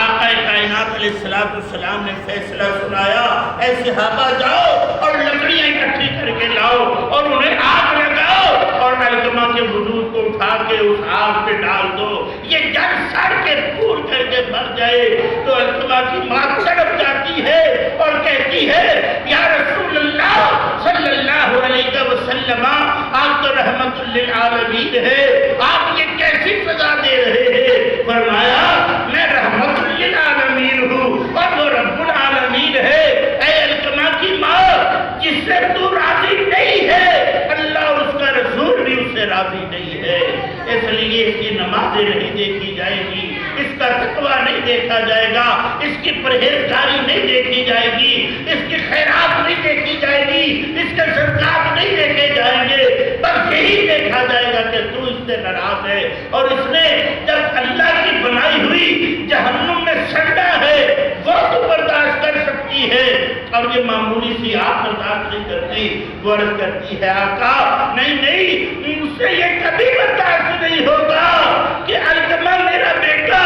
آقا کائنات علیہ السلام نے فیصلہ سنایا، اے صحابہ جاؤ اور لکڑیاں اکٹھی کر کے لاؤ اور انہیں آگ لگاؤ اور علقمہ کے وجود کو اٹھا کے اس آگ پہ ڈال دو، یہ جل سڑ کے پھول کر کے بھر جائے۔ تو علقمہ کی ماں تڑپ جاتی ہے اور کہتی ہے یا رسول اللہ صلی اللہ علیہ وسلم، آپ تو رحمت للعالمین ہے، آپ یہ کیسی سزا دے رہے ہیں؟ فرمایا میں رحمت للعالمین ہوں اور وہ رب العالمین ہے۔ اے علقمہ کی ماں، جس سے تو راضی نہیں ہے اللہ اور اس کا رسول بھی اس سے راضی نہیں ہے، اس لیے اس کی نمازیں نہیں دیکھی جائے گی، اس کا تقویٰ نہیں دیکھا جائے گا، اس کی پرہیزگاری نہیں دیکھی جائے گی، اس کی خیرات نہیں دیکھی جائے گی، اس کے صدقات نہیں دیکھے جائیں گے، بس یہی دیکھا جائے گا کہ تو اس سے ناراض ہے۔ اور اس نے جب اللہ کی بنائی ہوئی جہنم میں سڑنا ہے وہ تو برداشت کر سکتی ہے اور یہ معمولی سی آپ برداشت نہیں کرتی، وہ عرض کرتی ہے آقا نہیں نہیں، مجھ سے یہ کبھی برداشت نہیں ہوگا کہ علقمہ میرا بیٹا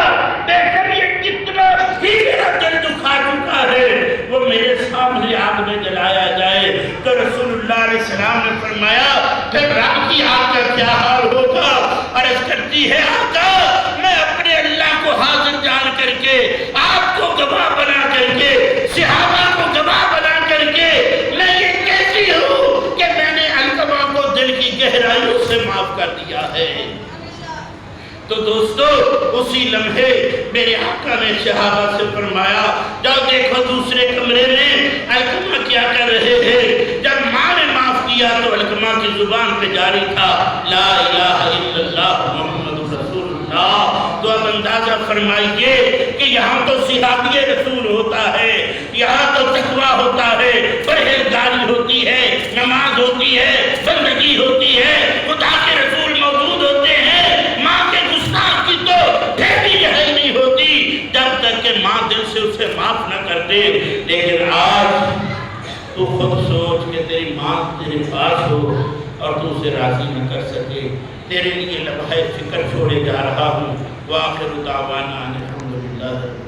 بے شک یہ کتنا ہی میرا دل دکھا چکا ہے وہ میرے سامنے آگ میں جلایا جائے۔ تو رسول اللہ علیہ السلام نے فرمایا پھر رب کی آگ کا کیا حال ہوگا؟ عرض کرتی ہے آقا میں اپنے اللہ کو حاضر جان کر کے، آپ کو گواہ بنا کر کے، صحابہ کو گواہ بنا کر کے میں یہ کہتی ہوں کہ میں نے علقمہ کو دل کی گہرائیوں سے معاف کر دیا ہے۔ تو دوستو اسی لمحے میرے آقا نے صحابہ سے فرمایا جاؤ دیکھو دوسرے کمرے میں علقمہ کیا کر رہے ہیں۔ جب ماں نے معاف کیا تو علقمہ کی زبان پہ جاری تھا لا الہ الا اللہ محمد رسول اللہ۔ تو اب اندازہ فرمائیے کہ یہاں تو صحابی رسول ہوتا ہے، یہاں تو تقویٰ ہوتا ہے، پرہیزگاری ہوتی ہے، نماز ہوتی ہے، بندگی ہوتی ہے، خدا کے رسول موجود ہوتے ہیں، ماں کے گستاخ کی تو ٹھیک رہائی نہیں ہوتی جب تک کہ ماں دل سے اسے معاف نہ کر دے۔ لیکن آج تو خود سوچ کہ تیری ماں تیرے پاس ہو اور تو اسے راضی نہ کر سکے، تیرے لیے لمحہ فکر چھوڑے جا رہا ہوں۔ وآخر دعوانا الحمدللہ۔